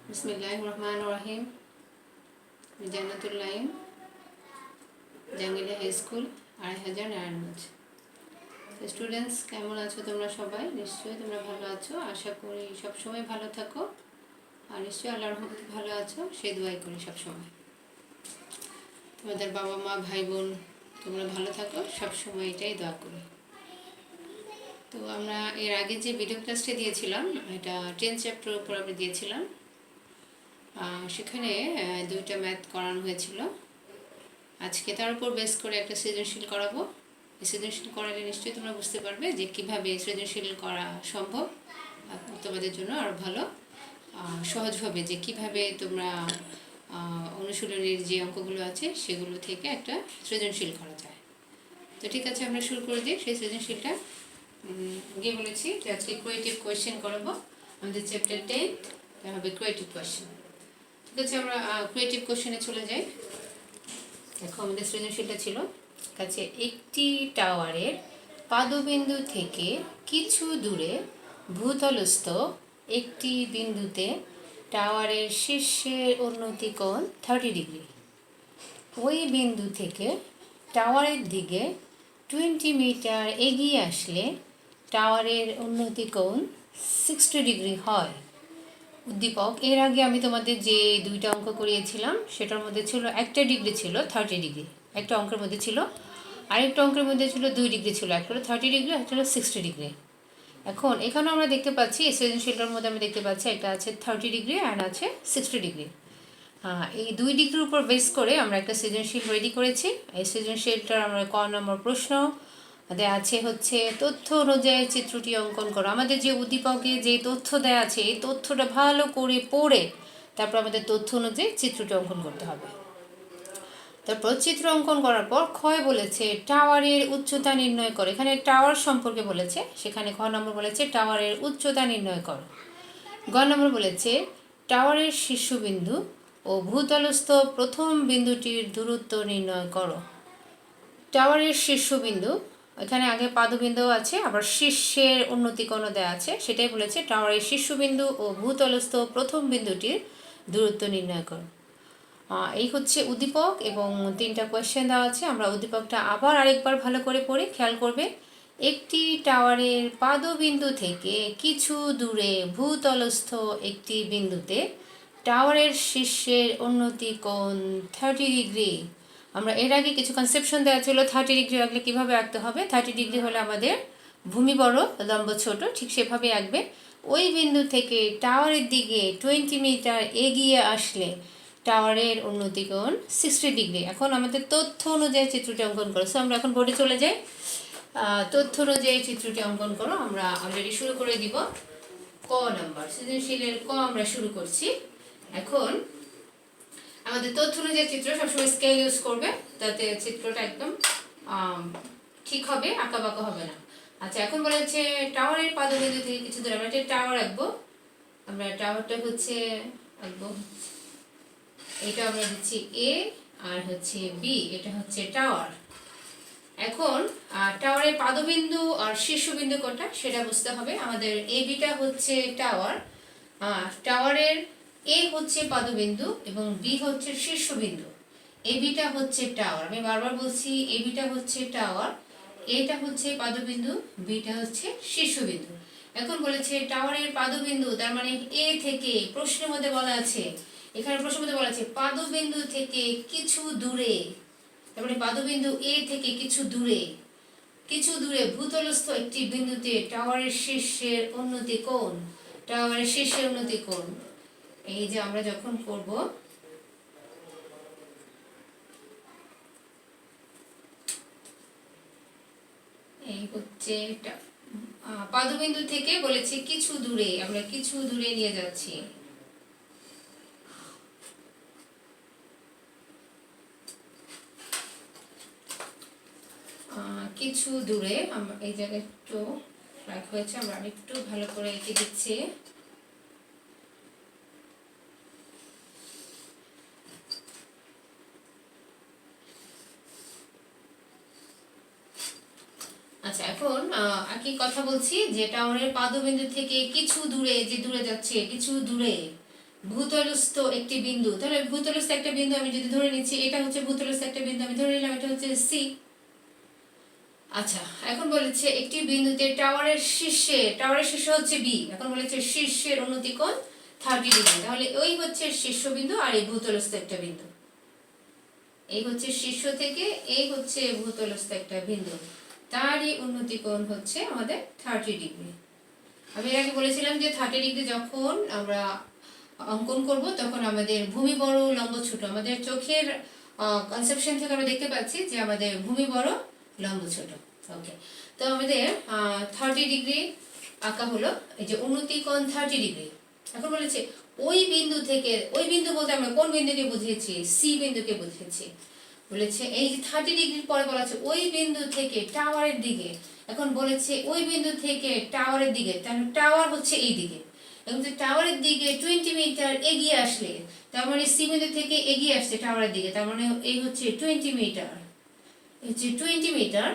बिस्मिल्लाहिर्रहमानिर्रहीम। Jannatul Naim, Jangila high school, ২,৫০০ Narayanganj. Students, কেমন আছো তোমরা সবাই? নিশ্চয়ই তোমরা ভালো আছো, আশা করি সবসময় ভালো থাকো। আর নিশ্চয়ই আল্লাহর রহমতে ভালো আছো, সেই দোয়াই করি সবসময়। তোমাদের বাবা মা ভাই বোন তোমরা ভালো থাকো, সবসময় এটাই দোয়া করি। তো আমরা এর আগে যে ভিডিও ক্লাসটা দিয়েছিলাম, এটা 10 চ্যাপ্টার উপর আমরা দিয়েছিলাম। সেখানে 2টা ম্যাথ করানো হয়েছিল। আজকে তার উপর বেস করে একটা সৃজনশীল করাবো। এই সৃজনশীল করালে নিশ্চয়ই তোমরা বুঝতে পারবে যে কীভাবে সৃজনশীল করা সম্ভব তোমাদের জন্য আরও ভালো সহজভাবে, যে কিভাবে তোমরা অনুশীলনের যে অঙ্কগুলো আছে সেগুলো থেকে একটা সৃজনশীল করা যায়। তো ঠিক আছে, আমরা শুরু করে দিই সেই সৃজনশীলটা। গিয়ে বলেছি যে আজকে ক্রিয়েটিভ কোয়েশ্চেন করাবো। আমাদের চ্যাপ্টার 10 হবে ক্রিয়েটিভ কোয়েশ্চেন। ঠিক আছে, আমরা ক্রিয়েটিভ কোয়েশ্চেনে চলে যাই। দেখো, আমাদের সৃজনশীলটা ছিল কাছে একটি টাওয়ারের পাদবিন্দু থেকে কিছু দূরে ভূতলস্থ একটি বিন্দুতে টাওয়ারের শীর্ষের উন্নতি কোণ 30 ডিগ্রি। ওই বিন্দু থেকে টাওয়ারের দিকে 20 মিটার এগিয়ে আসলে টাওয়ারের উন্নতি কোণ 60 ডিগ্রি হয়। উদ্দীপক, এর আগে আমি তোমাদের যে 2টা অঙ্ক করিয়েছিলাম সেটার মধ্যে ছিল একটা ডিগ্রি ছিল 30 ডিগ্রি, একটা অঙ্কের মধ্যে ছিল, আরেকটা অঙ্কের মধ্যে ছিল 2 ডিগ্রি ছিল, একটা হলো 30 ডিগ্রি, একটা হলো 60 ডিগ্রি। এখন এখানেও আমরা দেখতে পাচ্ছি এই সৃজনশীলটার মধ্যে আমরা দেখতে পাচ্ছি একটা আছে 30 ডিগ্রি আর আছে 60 ডিগ্রি। এই 2 ডিগ্রির উপর বেস করে আমরা একটা সৃজনশীল রেডি করেছি। এই সৃজনশীলটার আমরা ক নম্বর প্রশ্ন দেওয়া আছে হচ্ছে তথ্য অনুযায়ী চিত্রটি অঙ্কন করো। আমাদের যে উদ্দীপকে যে তথ্য দেওয়া আছে এই তথ্যটা ভালো করে পড়ে তারপর আমাদের তথ্য অনুযায়ী চিত্রটি অঙ্কন করতে হবে। তারপর চিত্র অঙ্কন করার পর ক্ষয় বলেছে টাওয়ারের উচ্চতা নির্ণয় করো। এখানে টাওয়ার সম্পর্কে বলেছে, সেখানে খ নম্বর বলেছে টাওয়ারের উচ্চতা নির্ণয় করো। গ নম্বর বলেছে টাওয়ারের শীর্ষবিন্দু ও ভূতলস্থ প্রথম বিন্দুটির দূরত্ব নির্ণয় করো। টাওয়ারের শীর্ষবিন্দু, এখানে আগে পাদবিন্দু আছে, আবার শীর্ষের উন্নতি কোণও দেওয়া আছে, সেটাই বলেছে টাওয়ারের শীর্ষবিন্দু ও ভূতলস্থ প্রথম বিন্দুটির দূরত্ব নির্ণয় করো। এই হচ্ছে উদ্দীপক এবং 3টা কোয়েশ্চেন দেওয়া আছে। আমরা উদ্দীপকটা আবার আরেকবার ভালো করে পড়ি, খেয়াল করবে। একটি টাওয়ারের পাদবিন্দু থেকে কিছু দূরে ভূতলস্থ একটি বিন্দুতে টাওয়ারের শীর্ষের উন্নতি কোণ 30 ডিগ্রি। আমরা এর আগে কিছু কনসেপশন দেওয়া ছিল 30 ডিগ্রি আঁকলে কীভাবে আঁকতে হবে। 30 ডিগ্রি হলে আমাদের ভূমি বড়, লম্ব ছোট, ঠিক সেভাবে আঁকবে। ওই বিন্দু থেকে টাওয়ারের দিকে 20 মিটার এগিয়ে আসলে টাওয়ারের উন্নতি কোণ 60 ডিগ্রি। এখন আমাদের তথ্য অনুযায়ী চিত্রটি অঙ্কন করো। সো আমরা এখন বোর্ডে চলে যাই। তথ্য অনুযায়ী চিত্রটি অঙ্কন করো। আমরা অলরেডি শুরু করে দিব। ক নাম্বার সৃজনশীলের ক আমরা শুরু করছি। এখন আমাদের তথ্য অনুযায়ী চিত্র সবসময় স্কেল ইউজ করবে, যাতে চিত্রটা একদম ঠিক হবে, আঁকা বাঁকা হবে না। আচ্ছা, এখন বলেছে টাওয়ারের পাদবিন্দু থেকে কিছু দূরে আমরা একটা টাওয়ার আঁকবো। আমরা টাওয়ারটা হচ্ছে আঁকবো, এটা আমরা দিচ্ছি এ আর হচ্ছে বি, এটা হচ্ছে টাওয়ার। এখন টাওয়ারের পাদবিন্দু আর শীর্ষবিন্দু কোনটা সেটা বুঝতে হবে আমাদের। এ বিটা হচ্ছে টাওয়ার, টাওয়ারের এ হচ্ছে পাদবিন্দু এবং বি হচ্ছে শীর্ষবিন্দু। এ বিটা হচ্ছে টাওয়ার, আমি বারবার বলছি এ বিটা হচ্ছে টাওয়ার, এটা হচ্ছে পাদবিন্দু, বিটা হচ্ছে শীর্ষবিন্দু। এখন বলেছে টাওয়ারের পাদবিন্দু, তার মানে এ থেকে, প্রশ্নের মধ্যে বলা আছে, এখানে প্রশ্নের মধ্যে বলা আছে পাদবিন্দু থেকে কিছু দূরে, তার মানে পাদবিন্দু এ থেকে কিছু দূরে, কিছু দূরে ভূতলস্থ একটি বিন্দুতে টাওয়ারের শীর্ষের উন্নতি কোণ, টাওয়ারের শীর্ষের উন্নতি কোণ। এই যে আমরা যখন করব এই হচ্ছে পাদবিন্দু থেকে বলেছে কিছু দূরে, আমরা কিছু দূরে নিয়ে যাচ্ছি। কিছু দূরে আমরা এই জায়গায় একটু রাখ হয়েছে, আমরা একটু ভালো করে এঁকে দিচ্ছি। আচ্ছা, এখন একই কথা বলছি যে টাওয়ারের পাদবিন্দু থেকে কিছু দূরে, যে দূরে যাচ্ছে, কিছু দূরে, ভূতলস্থ একটি বিন্দু, তাহলে ভূতলস্থ একটা বিন্দু আমি যদি ধরে নিচ্ছি, এটা হচ্ছে ভূতলস্থ একটা বিন্দু আমি ধরে নিলাম, এটা হচ্ছে সি। আচ্ছা, এখন বলেছে একটি বিন্দুতে টাওয়ারের শীর্ষে হচ্ছে বি, এখন বলেছে শীর্ষের উন্নতি কোণ 30 ডিগ্রি, তাহলে ওই হচ্ছে শীর্ষবিন্দু আর এই ভূতলস্থ একটা বিন্দু, এই হচ্ছে শীর্ষ থেকে এই হচ্ছে ভূতলস্থ একটা বিন্দু, তারই উন্নতি কোণ হচ্ছে আমাদের 30 ডিগ্রি। আমি এর আগে বলেছিলাম যে 30 ডিগ্রি যখন আমরা অঙ্কন করব তখন আমাদের ভূমি বড় লম্ব ছোট, আমাদের চোখের কনসেপশন থেকে আমরা দেখতে পাচ্ছি যে আমাদের ভূমি বড় লম্ব ছোট। ওকে, তো আমাদের 30 ডিগ্রি আঁকা হলো, এই যে উন্নতি কোণ 30 ডিগ্রি। এখন বলেছে ওই বিন্দু থেকে, ওই বিন্দু বলতে আমরা কোন বিন্দুকে বুঝিয়েছি, সি বিন্দুকে বুঝিয়েছি। বলেছে এই যে 30 ডিগ্রির পরে বলা আছে ওই বিন্দু থেকে টাওয়ারের দিকে, এখন বলেছে ওই বিন্দু থেকে টাওয়ারের দিকে, তাহলে টাওয়ার হচ্ছে এই দিকে, এবং যে টাওয়ারের দিকে 20 মিটার এগিয়ে আসলে, তার মানে সি বিন্দু থেকে এগিয়ে আসছে টাওয়ারের দিকে, তার মানে এই হচ্ছে 20 মিটার, হচ্ছে 20 মিটার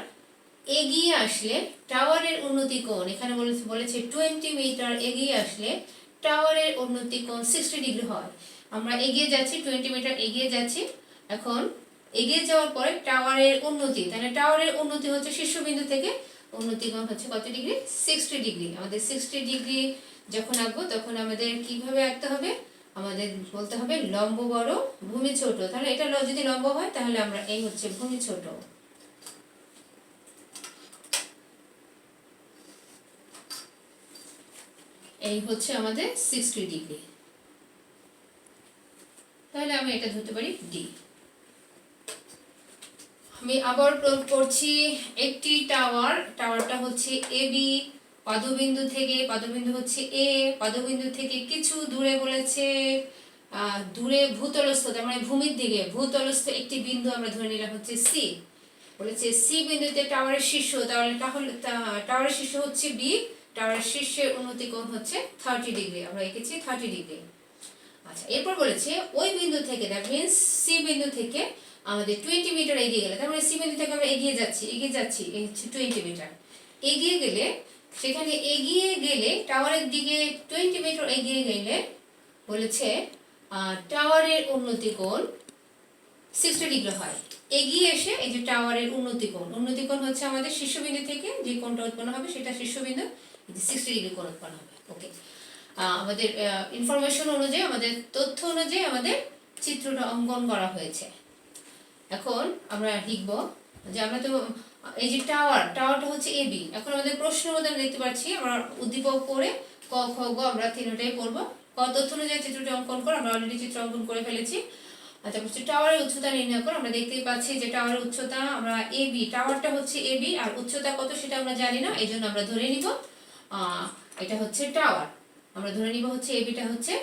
এগিয়ে আসলে টাওয়ারের উন্নতি কোণ, এখানে বলেছে 20 মিটার এগিয়ে আসলে টাওয়ারের উন্নতি কোণ 60 ডিগ্রি হয়। আমরা এগিয়ে যাচ্ছি, 20 মিটার এগিয়ে যাচ্ছি, এখন এগিয়ে যাওয়ার পরে টাওয়ারের উন্নতি, তাহলে টাওয়ারের উন্নতি হচ্ছে শীর্ষবিন্দু থেকে, উন্নতি কোণ হচ্ছে কত ডিগ্রি, 60 ডিগ্রি। আমাদের 60 ডিগ্রি যখন আঁকবো তখন আমাদের কিভাবে আঁকতে হবে, আমাদের বলতে হবে লম্ব বড় ভূমি ছোট, তাহলে এটা যদি লম্ব হয় তাহলে আমরা এই হচ্ছে ভূমি ছোট, এই হচ্ছে আমাদের 60 ডিগ্রি, তাহলে আমি এটা ধরতে পারি ডি। আমি আবার করছি একটি টাওয়ারটা হচ্ছে এ বি, পাদবিন্দু হচ্ছে এ, পাদবিন্দু থেকে কিছু দূরে বলেছে দূরে ভূতলস্থ, তার মানে ভূমির দিকে ভূতলস্থ একটি বিন্দু আমরা ধরে নিলাম হচ্ছে সি। বলেছে সি বিন্দুতে টাওয়ারের শীর্ষ, তাহলে টাওয়ারের শীর্ষ হচ্ছে বি, টাওয়ারের শীর্ষের উন্নতি কোণ হচ্ছে 30 ডিগ্রি, আমরা এঁকেছি 30 ডিগ্রি। আচ্ছা, এরপর বলেছে ওই বিন্দু থেকে, দ্যাট মিন্স সি বিন্দু থেকে আমাদের 20 মিটার এগিয়ে গেলে, তার মানে সি বিন্দু থেকে আমরা এগিয়ে যাচ্ছি এই হচ্ছে 20 মিটার এগিয়ে গেলে, সেখানে এগিয়ে গেলে টাওয়ারের দিকে 20 মিটার এগিয়ে গেলে বলেছে টাওয়ারের উন্নতি কোণ 60 ডিগ্রি হয়। এগিয়ে এসে এই যে টাওয়ারের উন্নতি কোণ হচ্ছে আমাদের শীর্ষবিন্দু থেকে যে কোণটা উৎপন্ন হবে সেটা শীর্ষবিন্দু 60 ডিগ্রি কোণ উৎপন্ন হবে। ওকে, আমাদের ইনফরমেশন অনুযায়ী, আমাদের তথ্য অনুযায়ী আমাদের চিত্রটা অঙ্কন করা হয়েছে। এখন আমরা লিখব যে আমরা তো এই যে টাওয়ারটা হচ্ছে এ বি, এখন আমাদের প্রশ্নের মধ্যে দেখতে পাচ্ছি আমরা উদ্দীপক করে ক খ গ আমরা তিনটাই পড়ব। ক তথ্য অনুযায়ী চিত্রটি অঙ্কন করে, আমরা অলরেডি চিত্র অঙ্কন করে ফেলেছি। আচ্ছা, বলছি টাওয়ারের উচ্চতা নির্ণয় করো, আমরা দেখতেই পাচ্ছি যে টাওয়ারের উচ্চতা আমরা এ বি, টাওয়ারটা হচ্ছে এ বি আর উচ্চতা কত সেটা আমরা জানি না, এই জন্য আমরা ধরে নিব এটা হচ্ছে টাওয়ার, আমরা ধরে নিব হচ্ছে এ বিটা হচ্ছে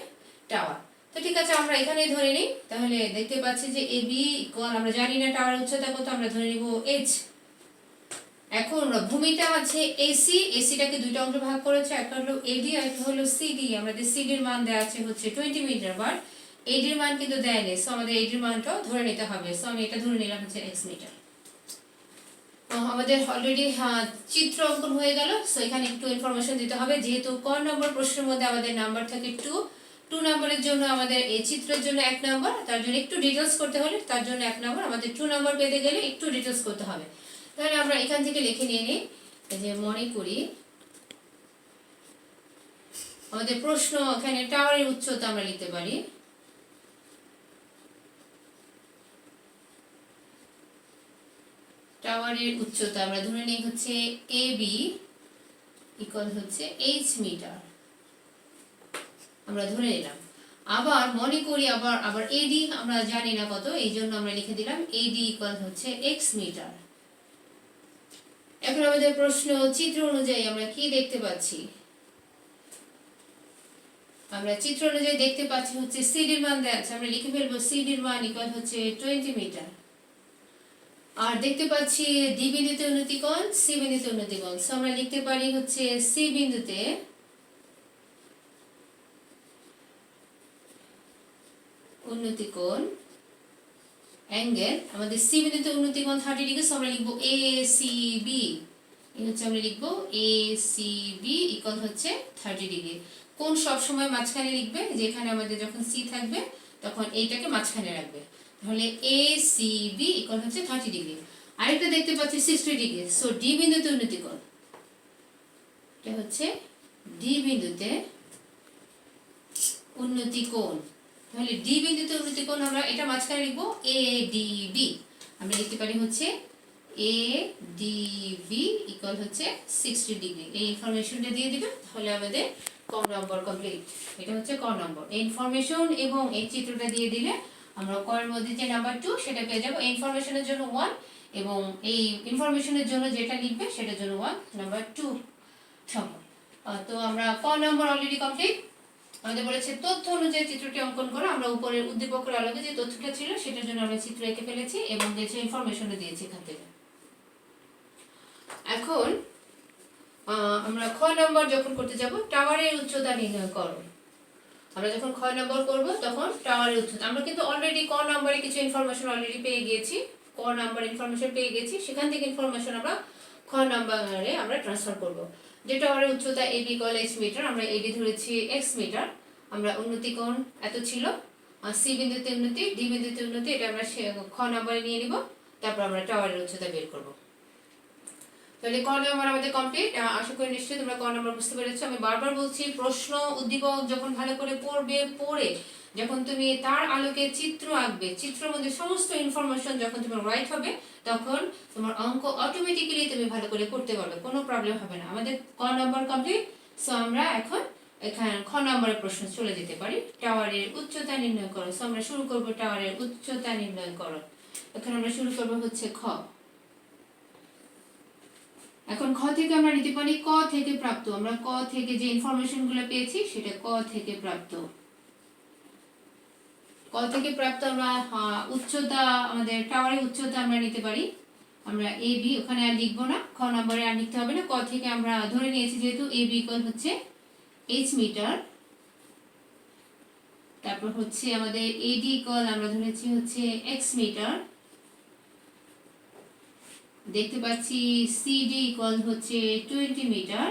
টাওয়ার। তো ঠিক আছে, আমরা এখানেই ধরে নিই, তাহলে দেখতে পাচ্ছি যে এ বি ইকুয়াল, আমরা জানি না টাওয়ারের উচ্চতা কত, আমরা ধরে নিব এইচ। এখন ভূমিটা আছে এসি, এসিটাকে দুইটা অংশ ভাগ করেছে, একটা হলো এডি আর একটা হলো সিডি, আমাদের সিডির মান দেওয়া আছে হচ্ছে 20 মিটার, বাট এডির মান কিন্তু দেয় নেই, সো আমাদের এডির মানটাও ধরে নিতে হবে, সো আমি এটা ধরে নিলাম হচ্ছে এক্স মিটার। আমাদের অলরেডি চিত্র অঙ্কন হয়ে গেল, সো এখানে একটু ইনফরমেশন দিতে হবে, যেহেতু ক নম্বর প্রশ্নের মধ্যে আমাদের নাম্বার থাকে 2 নম্বরের জন্য আমাদের এই চিত্রের জন্য 1 নম্বর, তার জন্য একটু ডিটেলস করতে হলে তার জন্য 1 নম্বর, আমাদের 2 নম্বর পেতে গেলে একটু ডিটেলস করতে হবে। তাহলে আমরা এখান থেকে লিখে নিয়ে নিই যে মনে করি আমাদের প্রশ্ন, এখানে টাওয়ারের উচ্চতা আমরা লিখতে পারি টাওয়ারের উচ্চতা আমরা ধরে নিই হচ্ছে এ বি ইকুয়াল হচ্ছে এইচ মিটার, আমরা ধরে নিলাম। আবার মনে করি আবার এডি আমরা জানি না কত, এই জন্য আমরা লিখে দিলাম এডি ইকুয়াল হচ্ছে এক্স মিটার। এখন আমাদের প্রশ্ন চিত্র অনুযায়ী আমরা কি দেখতে পাচ্ছি, আমরা চিত্র অনুযায়ী দেখতে পাচ্ছি হচ্ছে সিডির মান দেওয়া আছে, আমরা লিখে ফেলবো সিডির মান ইকুয়াল হচ্ছে 20 মিটার। আর দেখতে পাচ্ছি ডি বিন্দুতে উন্নতি কোণ, সি বিন্দুতে উন্নতি কোণ, সো আমরা লিখতে পারি হচ্ছে সি বিন্দুতে উন্নতি কোণ অ্যাঙ্গেল, আমাদের সি বিন্দুতে উন্নতি কোণ 30 ডিগ্রি, সো আমরা লিখবো এ সি বি, এই হচ্ছে আমরা লিখবো এ সি বি ইকুয়াল হচ্ছে 30 ডিগ্রি। কোণ সবসময় মাঝখানে লিখবে, যেখানে আমাদের যখন সি থাকবে তখন এইটাকে মাঝখানে রাখবে। তাহলে এ সি বি ইকুয়াল হচ্ছে 30 ডিগ্রি। আরেকটা দেখতে পাচ্ছি 60 ডিগ্রি। সো ডি বিন্দুতে উন্নতি কোণ, এটা হচ্ছে ডি বিন্দুতে উন্নতি কোণ। তাহলে ডি বিন্দুতে উন্নতি কোণ আমরা এটা মাঝখানে লিখবো এ ডি বি। আমরা লিখতে পারি হচ্ছে এ ডি বি ইকুয়াল হচ্ছে 60 ডিগ্রি। এই ইনফরমেশনটা দিয়ে দিবে, তাহলে আমাদের ক নম্বর কমপ্লিট। এটা হচ্ছে ক নম্বর। এই ইনফরমেশন এবং এই চিত্রটা দিয়ে দিলে আমরা ক এর মধ্যে যে নাম্বার 2 সেটা পেয়ে যাবো। এই ইনফরমেশনের জন্য 1 এবং এই ইনফরমেশনের জন্য যেটা লিখবে সেটার জন্য 1, নাম্বার 2 সম্ভব। তো আমরা ক নম্বর অলরেডি কমপ্লিট। আমাদের বলেছে তথ্য অনুযায়ী চিত্রটি অঙ্কন করো। আমরা উপরের উদ্দীপকের আলোকে যে তথ্যটা ছিল সেটার জন্য আমরা চিত্র এঁকে ফেলেছি এবং কিছু ইনফরমেশনও দিয়েছি এখান থেকে। এখন আমরা খ নম্বর যখন করতে যাব, টাওয়ারের উচ্চতা নির্ণয় করো। আমরা যখন খ নম্বর করব তখন টাওয়ারের উচ্চতা, আমরা কিন্তু অলরেডি ক নম্বরে কিছু ইনফরমেশন অলরেডি পেয়ে গিয়েছি, ক নম্বর ইনফরমেশন পেয়ে গেছি, সেখান থেকে ইনফরমেশন আমরা খ নম্বরে আমরা ট্রান্সফার করব। যে টাওয়ারের উচ্চতা A B equal h metre, আমরা এডি ধরেছি x মিটার। আমরা উন্নতি কোণ এত ছিল, সি বিন্দুতে উন্নতি, ডি বিন্দুতে উন্নতি, এটা আমরা খ নম্বরে নিয়ে নিব। তারপর আমরা টাওয়ারের উচ্চতা বের করব। তাহলে ক নম্বর আমাদের কমপ্লিট। আশা করি নিশ্চয়ই তোমরা ক নম্বর বুঝতে পেরেছো। আমি বারবার বলছি, প্রশ্ন উদ্দীপক যখন ভালো করে পড়বে, পড়ে যখন তুমি তার আলোকে চিত্র আঁকবে, চিত্রের মধ্যে সমস্ত ইনফরমেশন যখন তোমার রাইট হবে, তখন তোমার অঙ্ক অটোমেটিক্যালি তুমি ভালো করে করতে পারবে, কোনো প্রবলেম হবে না। আমাদের ক নম্বর কমপ্লিট। সো আমরা এখন এখানে খ নম্বরের প্রশ্ন চলে যেতে পারি। টাওয়ারের উচ্চতা নির্ণয় করো। সো আমরা শুরু করব টাওয়ারের উচ্চতা নির্ণয় করো। এখানে আমরা শুরু করব হচ্ছে খ। এখন খ থেকে আমরা নিতে পারি ক থেকে প্রাপ্ত। আমরা ক থেকে যে ইনফরমেশন গুলো পেয়েছি সেটা ক থেকে প্রাপ্ত। ক থেকে প্রাপ্ত আমরা উচ্চতা, আমাদের টাওয়ারের উচ্চতা আমরা নিতে পারি। আমরা এ বি ওখানে আর লিখবো না, খ নম্বরে আর লিখতে হবে না। ক থেকে আমরা ধরে নিয়েছি যেহেতু এ বি ইকুয়াল হচ্ছে h মিটার। তারপর হচ্ছে আমাদের এডি ইকুয়াল আমরা ধরেছি হচ্ছে x মিটার। দেখতে পাচ্ছি সিডি ইকুয়াল হচ্ছে 20 মিটার।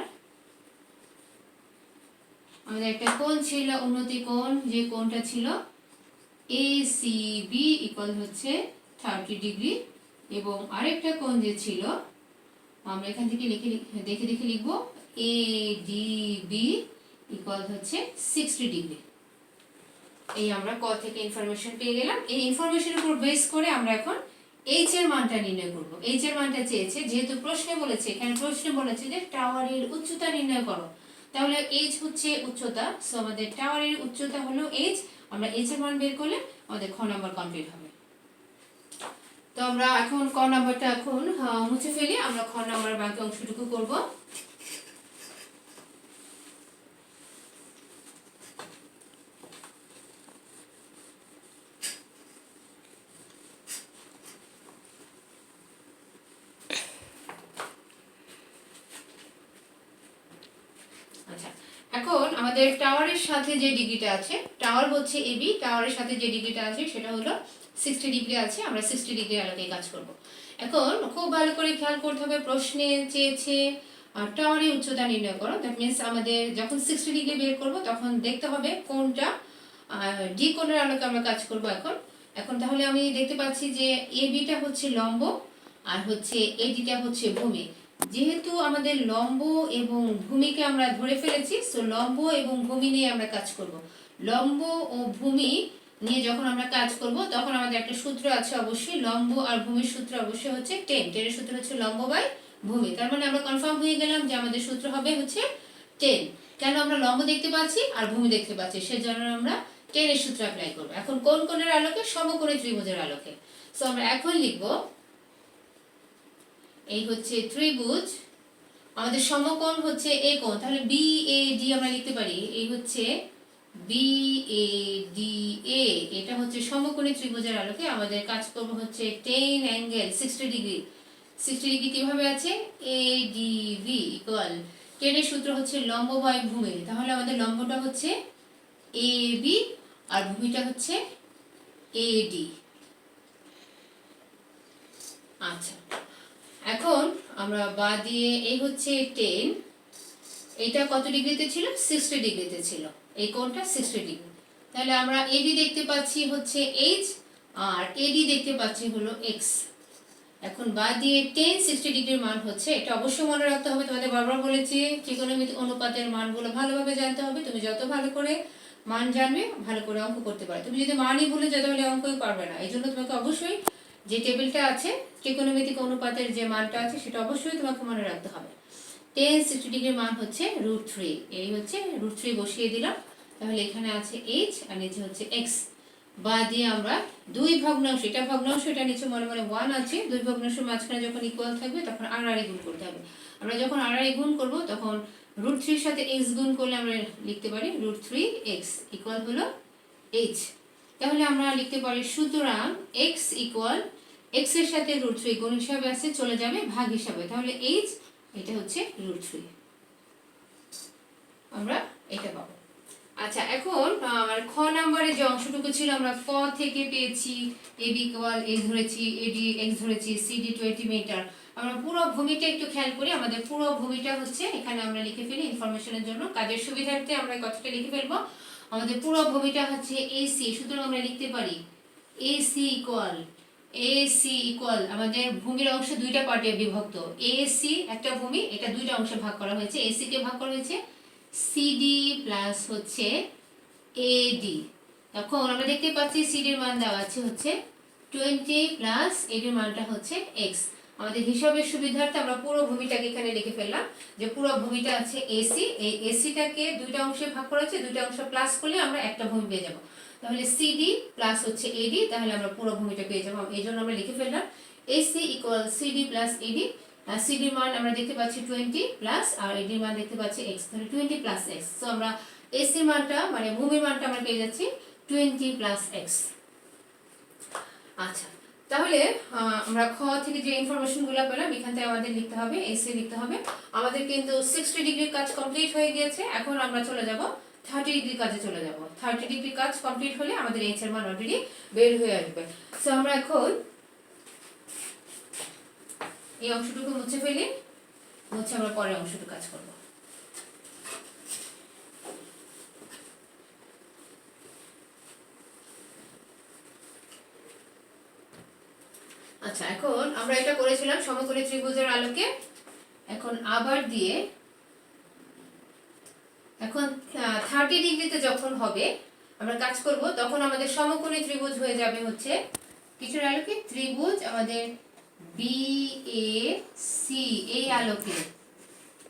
আমাদের একটা কোণ ছিল উন্নতি কোণ, যে কোণটা ছিল ACB ইকুয়াল হচ্ছে 30 ডিগ্রি, এবং আরেকটা কোণ যে ছিল আমরা এখান থেকে দেখে দেখে লিখবো ADB ইকুয়াল হচ্ছে 60 ডিগ্রি। এই আমরা ক থেকে ইনফরমেশন পেয়ে গেলাম। এই ইনফরমেশনের উপর বেস করে আমরা এখন h এর মানটা নির্ণয় করব। h এর মানটা চেয়েছে, যেহেতু প্রশ্নে বলেছে, এখানে প্রশ্নে বলেছে যে টাওয়ারের উচ্চতা নির্ণয় করো, তাহলে h হচ্ছে উচ্চতা। সো আমাদের টাওয়ারের উচ্চতা হলো h। আমরা h এর মান বের করলে আমাদের খ নাম্বার কমপ্লিট হবে। তো আমরা এখন ক নাম্বারটা এখন মুছে ফেলি, আমরা খ নাম্বার বাকি অংশটুকু করব। এখন আমাদের টাওয়ারের সাথে যে ডিগ্রিটা আছে, টাওয়ার হচ্ছে এবি, টাওয়ারের সাথে যে ডিগ্রিটা আছে সেটা হলো 60 ডিগ্রি আছে। আমরা 60 ডিগ্রি আলোকে কাজ করব। এখন খুব ভালো করে খেয়াল করতে হবে, প্রশ্নে চেয়েছে টাওয়ারের উচ্চতা নির্ণয় করো। দ্যাট মিনস আমাদের যখন 60 ডিগ্রি বের করব তখন দেখতে হবে কোনটা ডি কোণের আলোকে আমরা কাজ করব। এখন তাহলে আমি দেখতে পাচ্ছি যে এবিটা হচ্ছে লম্ব আর হচ্ছে এডিটা হচ্ছে ভূমি। যেহেতু আমাদের লম্ব এবং ভূমিকে আমরা ধরে ফেলেছি, সো লম্ব এবং ভূমি নিয়ে আমরা কাজ করব। লম্ব ও ভূমি নিয়ে যখন আমরা কাজ করব তখন আমাদের একটা সূত্র আছে অবশ্যই, লম্ব আর ভূমির সূত্র অবশ্যই হচ্ছে টেন। টেনের সূত্র হচ্ছে লম্ব বাই ভূমি। তার মানে আমরা কনফার্ম হয়ে গেলাম যে আমাদের সূত্র হবে হচ্ছে 10। কেন? আমরা লম্ব দেখতে পাচ্ছি আর ভূমি দেখতে পাচ্ছি, সেজন্য আমরা 10 এর সূত্র অ্যাপ্লাই করব। এখন কোন কোণের আলোকে? সমকোণী ত্রিভুজের আলোকে। সো আমরা এখন লিখব, এই হচ্ছে ত্রিভুজ, আমাদের সমকোণ হচ্ছে এ কোণ, তাহলে BAD আমরা লিখতে পারি। এই হচ্ছে BADA, এটা হচ্ছে সমকোণী ত্রিভুজের আলোকে আমাদের কাজ করব হচ্ছে 10 অ্যাঙ্গেল 60 ডিগ্রি। 60 ডিগ্রি কিভাবে আছে? ADB ইকুয়াল 10 এর সূত্র হচ্ছে লম্ব বাই ভূমি। তাহলে আমাদের লম্বটা হচ্ছে AB আর ভূমিটা হচ্ছে AD। আচ্ছা, এখন আমরা বা দিয়ে এই হচ্ছে 10, এইটা কত ডিগ্রিতে ছিল? 60 ডিগ্রিতে ছিল, এই কোণটা 60 ডিগ্রি। তাহলে আমরা এডি দেখতে পাচ্ছি হচ্ছে এইচ, আর এডি দেখতে পাচ্ছি হলো এক্স। এখন বাদ দিয়ে টেন 60 ডিগ্রির মান হচ্ছে, এটা অবশ্যই মনে রাখতে হবে। তোমাদের বারবার বলেছি ত্রিকোণমিতিক অনুপাতের মানগুলো ভালোভাবে জানতে হবে। তুমি যত ভালো করে মান জানবে ভালো করে অঙ্ক করতে পারবে। তুমি যদি মানই ভুলে যাও তাহলে অঙ্কই পারবে না। এই জন্য তোমাকে অবশ্যই যে টেবিলটা আছে ত্রিকোণমিতিক অনুপাতের যে মানটা আছে সেটা অবশ্যই তোমাকে মনে রাখতে হবে। টেন 60 ডিগ্রির মান হচ্ছে √3। এই হচ্ছে √3 বসিয়ে দিলাম। তাহলে এখানে আছে এইচ আর নিচে হচ্ছে এক্স। বাদ দিয়ে আমরা দুই ভগ্নাংশ, এটা ভগ্নাংশ, এটা নিচে মনে মনে 1 আছে, দুই ভগ্নাংশের মাঝখানে যখন ইকুয়াল থাকবে তখন আড়াআড়ি গুণ করতে হবে। আমরা যখন আড়াআড়ি গুণ করব তখন √3 এর সাথে x গুণ করলে আমরা লিখতে পারি √3x ইকুয়াল হলো h। তাহলে আমরা লিখতে পারি সুতরাং x ইকুয়াল x এর সাথে √3 গুণ হিসাবে আছে, চলে যাবে ভাগ হিসাবে, তাহলে h এটা হচ্ছে √3, আমরা এটা পাবো। আচ্ছা, এখন আমার খ নাম্বারে যে অংশটুকু ছিল আমরা ক থেকে পেয়েছি ab ইকুয়াল a ধরেছি, ad x ধরেছি, cd 20 মিটার। আমরা পুরো ভূমিটা একটু খেয়াল করি। আমাদের পুরো ভূমিটা হচ্ছে এখানে আমরা লিখে ফেলি ইনফরমেশনের জন্য, কাজের সুবিধার্থে আমরা এই কথাটা লিখে ফেলবো। আমাদের পুরো ভূমিটা হচ্ছে ac, সুতরাং আমরা লিখতে পারি ac ইকুয়াল আমাদের ভূমির অংশ দুইটা পার্টে বিভক্ত। ac একটা ভূমি, এটা দুইটা অংশে ভাগ করা হয়েছে। ac কে ভাগ করা হয়েছে CD প্লাস হচ্ছে AD। এখন আমরা দেখতে পাচ্ছি CD এর মান দেওয়া আছে হচ্ছে 20 প্লাস AD এর মানটা হচ্ছে x। আমাদের হিসাবের সুবিধার্থে আমরা পুরো ভূমিটাকে এখানে লিখে ফেললাম যে পুরো ভূমিটা আছে AC। এই ACটাকে দুইটা অংশে ভাগ করা হয়েছে, দুইটা অংশ প্লাস করলে আমরা একটা ভূমি পেয়ে যাব। তাহলে CD প্লাস হচ্ছে AD, তাহলে আমরা পুরো ভূমিটা পেয়ে যাব। এই জন্য আমরা লিখে ফেললাম AC equal CD plus AD। CD এর মান আমরা দেখতে পাচ্ছি 20 প্লাস, আর AD এর মান দেখতে পাচ্ছি x, তাহলে 20 প্লাস x। সো আমরা AC এর মানটা মানে ভূমির মানটা আমরা পেয়ে যাচ্ছি 20 প্লাস x। আচ্ছা, তাহলে আমরা খ থেকে যে ইনফরমেশনগুলো পেলাম এখান থেকে আমাদের লিখতে হবে AC লিখতে হবে। আমাদের কিন্তু 60 ডিগ্রির কাজ কমপ্লিট হয়ে গিয়েছে। এখন আমরা চলে যাব 30 ডিগ্রি কাজে চলে যাব। 30 ডিগ্রি কাজ কমপ্লিট হলে আমাদের h এর মান অলরেডি বের হয়ে আসবে। সো আমরা এখন এই অংশটুকু মুছে ফেলি, মুছে আমরা পরের অংশটুকু কাজ করব। আচ্ছা, এখন আমরা এটা করেছিলাম সমকোণী ত্রিভুজের আলোকে। এখন আবার দিয়ে এখন 30 ডিগ্রিতে যখন হবে আমরা কাজ করব তখন আমাদের সমকোণী ত্রিভুজ হয়ে যাবে হচ্ছে কিছুর আলোকে ত্রিভুজ আমাদের BAC। এই আলোকে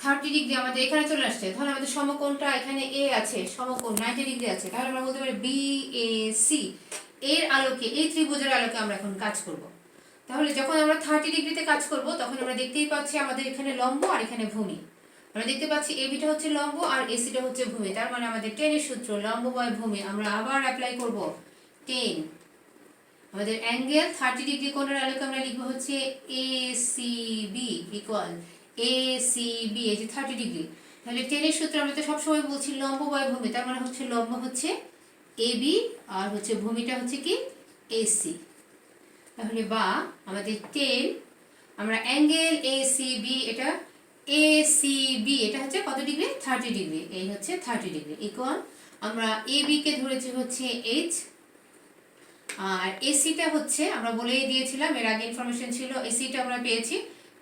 30 ডিগ্রি আমাদের এখানে চলে আসছে। তাহলে আমাদের সমকোণটা এখানে A আছে, সমকোণ 90 ডিগ্রি আছে, তাহলে আমরা বলতে পারি BAC এর আলোকে, এই ত্রিভুজের আলোকে আমরা এখন কাজ করব। তাহলে যখন আমরা 30 ডিগ্রিতে কাজ করব তখন আমরা দেখতেই পাচ্ছি আমাদের এখানে লম্ব আর এখানে ভূমি। আমরা দেখতে পাচ্ছি ABটা হচ্ছে লম্ব আর ACটা হচ্ছে ভূমি, তার মানে আমাদের টেনের সূত্র লম্ব বাই ভূমি আমরা আবার অ্যাপ্লাই করব। টেন আমাদের অ্যাঙ্গেল 30 ডিগ্রি কোণের আলোকে আমরা লিখব হচ্ছে ACB ইকুয়াল ACB, এই যে 30 ডিগ্রি। তাহলে টেনের সূত্র আমরা তো সবসময় বলছি লম্ব বাই ভূমি, তার মানে হচ্ছে লম্ব হচ্ছে AB আর হচ্ছে ভূমিটা হচ্ছে কি AC। তাহলে বা আমাদের 10 আমরা অ্যাঙ্গেল ACB, এটা ACB এটা হচ্ছে কত ডিগ্রি? 30 ডিগ্রি। এই হচ্ছে 30 ডিগ্রি ইকুয়াল আমরা AB কে ধরেছি হচ্ছে H, আর ACটা হচ্ছে আমরা বলেই দিয়েছিলাম, এর আগে ইনফরমেশন ছিল। ACটা আমরা পেয়েছি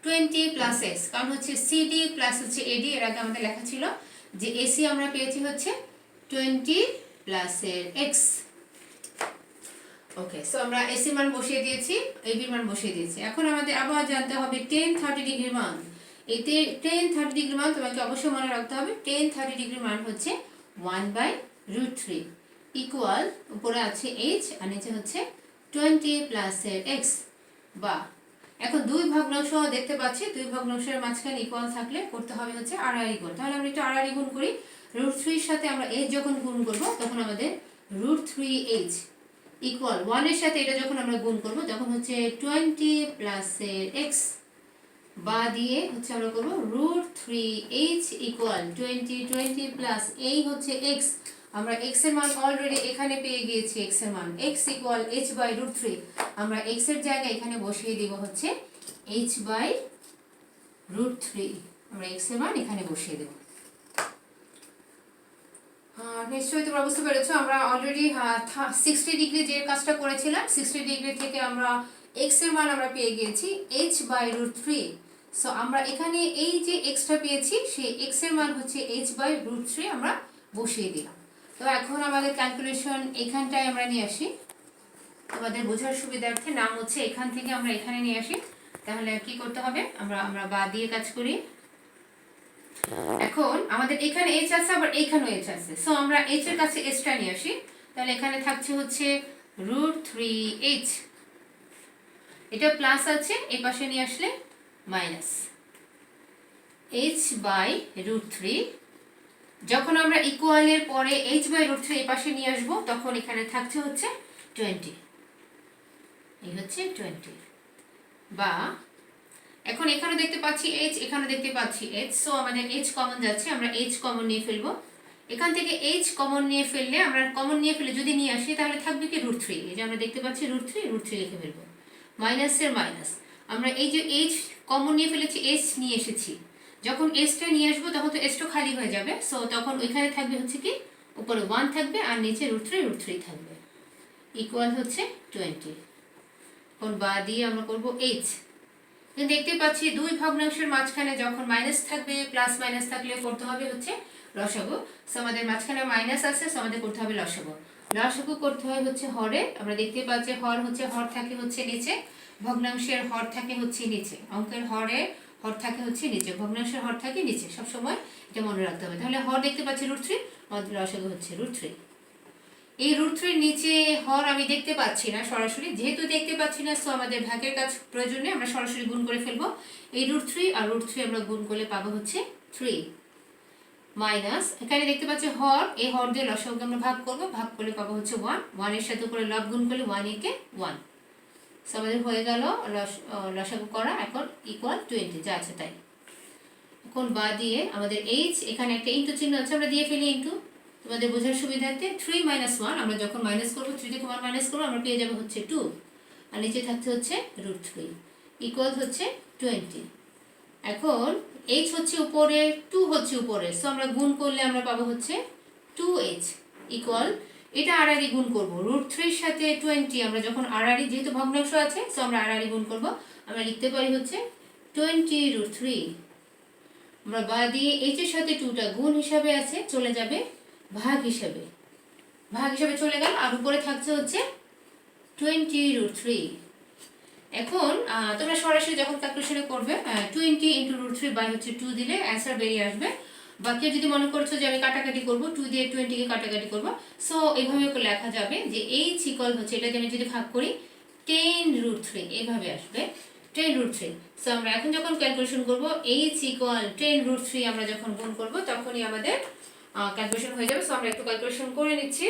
20 প্লাস x, কারণ হচ্ছে CD প্লাস হচ্ছে AD এর আগে আমাদের লেখা ছিল যে AC আমরা পেয়েছি হচ্ছে 20 প্লাস এর x। ওকে, সো আমরা AC মান বসিয়ে দিয়েছি, AB মান বসিয়ে দিয়েছি। এখন আমাদের আবার জানতে হবে 10-30 ডিগ্রির মান। এই 10-30 ডিগ্রির মান তোমাকে অবশ্যই মনে রাখতে হবে। 10-30 ডিগ্রির মান হচ্ছে 1/√3 ইকুয়াল উপরে আছে h আর নিচে হচ্ছে 20 প্লাস এর x। বা এখন দুই ভগ্নাংশ দেখতে পাচ্ছি, দুই ভগ্নাংশের মাঝখানে ইকুয়াল থাকলে করতে হবে হচ্ছে আড়াআড়ি গুণ। তাহলে আমরা একটু আড়াআড়ি গুণ করি। √3 এর সাথে আমরা h যখন গুণ করব তখন আমাদের √3h ইকুয়াল 1 এর সাথে এটা যখন আমরা গুণ করব তখন হচ্ছে 20 প্লাস এর x। বা দিয়ে হচ্ছে আমরা করব √3h ইকুয়াল 20 প্লাস এই হচ্ছে x। আমরা x এর মান অলরেডি এখানে পেয়ে গিয়েছি, x এর মান x ইকুয়াল h/√3। আমরা x এর জায়গায় এখানে বসিয়ে দিব হচ্ছে h/√3। আমরা x এর মান এখানে বসিয়ে দেব। নিশ্চয়ই তোমরা বুঝতে পেরেছো, আমরা অলরেডি 60 ডিগ্রি যে কাজটা করেছিলাম, 60 ডিগ্রি থেকে আমরা এক্স এর মান আমরা পেয়ে গিয়েছি h/√3। সো আমরা এখানে এই যে এক্সটা পেয়েছি সেই এক্স এর মান হচ্ছে h/√3 আমরা বসিয়ে দিলাম। তো এখন আমাদের ক্যালকুলেশন এখানটায় আমরা নিয়ে আসি, তোমাদের বোঝার সুবিধার্থে নাম হচ্ছে এখান থেকে আমরা এখানে নিয়ে আসি। তাহলে কি করতে হবে, আমরা বা দিয়ে কাজ করি। এখন আমাদের এখানে h আছে, আবার এখানেও h আছে, সো আমরা h এর কাছে h টা নিয়ে আসি। তাহলে এখানে থাকছে হচ্ছে √3h, এটা প্লাস আছে, এই পাশে নিয়ে আসলে মাইনাস h/√3। যখন আমরা ইকুয়ালের পরে h/√3 এই পাশে নিয়ে আসবো তখন এখানে থাকছে হচ্ছে 20, এই হচ্ছে 20। বা এখন এখানে দেখতে পাচ্ছি h, এখানে দেখতে পাচ্ছি h, সো আমাদের h কমন যাচ্ছে, আমরা h কমন নিয়ে ফেলবো। এখান থেকে h কমন নিয়ে ফেললে, আমরা কমন নিয়ে ফেলে যদি নিয়ে আসি তাহলে থাকবে কি √3, এই যে আমরা দেখতে পাচ্ছি √3 লিখে ফেলবো, মাইনাসের মাইনাস। আমরা এই যে h কমন নিয়ে ফেলেছি, h নিয়ে এসেছি, যখন h টা নিয়ে আসবো তখন তো h টা খালি হয়ে যাবে, সো তখন ওইখানে থাকবে হচ্ছে কি উপরে 1 থাকবে আর নিচে √3 থাকবে, ইকুয়াল হচ্ছে 20। এখন বা দিয়ে আমরা করবো h। দেখতে পাচ্ছি দুই ভগ্নাংশের মাঝখানে যখন মাইনাস থাকবে, প্লাস মাইনাস থাকলে করতে হবে হচ্ছে লসাগু। সো আমাদের মাঝখানে মাইনাস আছে, সো আমাদের করতে হবে লসাগু। লসাগু করতে হয় হচ্ছে হরে, আমরা দেখতে পাচ্ছি হর থাকে হচ্ছে নিচে, ভগ্নাংশের হর থাকে হচ্ছে নিচে, অঙ্কের হরে হর থাকে হচ্ছে নিচে, ভগ্নাংশের হর থাকে নিচে, সবসময় এটা মনে রাখতে হবে। তাহলে হর দেখতে পাচ্ছি √3, আমাদের লসাগু হচ্ছে √3। এই √3 নিচে হর আমি দেখতে পাচ্ছি না সরাসরি, যেহেতু দেখতে পাচ্ছি না সো আমাদের ভাগের কাজ প্রয়োজন নেই, আমরা সরাসরি গুণ করে ফেলবো। এই √3 আর √3 আমরা গুণ করলে পাবো হচ্ছে 3, মাইনাস এখানে দেখতে পাচ্ছি হর, এই হর দিয়ে লসাগুকে আমরা ভাগ করবো, ভাগ করলে পাবো হচ্ছে 1 এর সাথে করে লব গুণ করলে 1 একে 1, সো আমাদের হয়ে গেল লসাগু করা। এখন ইকুয়াল 20 যা আছে তাই। এখন বা দিয়ে আমাদের h, এখানে একটা ইন্টু চিহ্ন আছে, আমরা দিয়ে ফেলি ইন্টু, তোমাদের বোঝার সুবিধার্থে 3 - 1, আমরা যখন মাইনাস করবো 3 থেকে 1 মাইনাস করবো, আমরা পেয়ে যাবো হচ্ছে 2, আর নিচে থাকতে হচ্ছে √3, ইকুয়াল হচ্ছে 20। এখন h হচ্ছে উপরে, 2 হচ্ছে উপরে, সো আমরা গুণ করলে আমরা পাবো হচ্ছে 2h, ইকুয়াল এটা আড়াআড়ি গুণ করবো √3 এর সাথে 20, আমরা যখন আড়াআড়ি যেহেতু ভগ্নাংশ আছে সো আমরা আড়াআড়ি গুণ করবো, আমরা লিখতে পারি হচ্ছে 20√3। আমরা বা দিয়ে h এর সাথে 2টা গুণ হিসাবে আছে, চলে যাবে ভাগ হিসাবে চলে গেল, আর উপরে থাকছে হচ্ছে 20√3। এখন তোমরা সরাসরি যখন ক্যালকুলেশনে করবে 20 × √3 হচ্ছে 2 দিলে অ্যান্সার বেরিয়ে আসবে। বা কেউ যদি মনে করছো যে আমি কাটাকাটি করবো, 2 দিয়ে 20 কে কাটাকাটি করবো, সো এইভাবে লেখা যাবে যে h ইকুয়াল হচ্ছে, এটা আমি যদি ভাগ করি 10√3, এইভাবে আসবে 10√3। সো আমরা এখন যখন ক্যালকুলেশন করবো h ইকুয়াল 10√3 আমরা যখন গুণ করবো তখনই আমাদের ক্যালকুলেশন হয়ে যাবে। সো আমরা একটু ক্যালকুলেশন করে নিচ্ছি।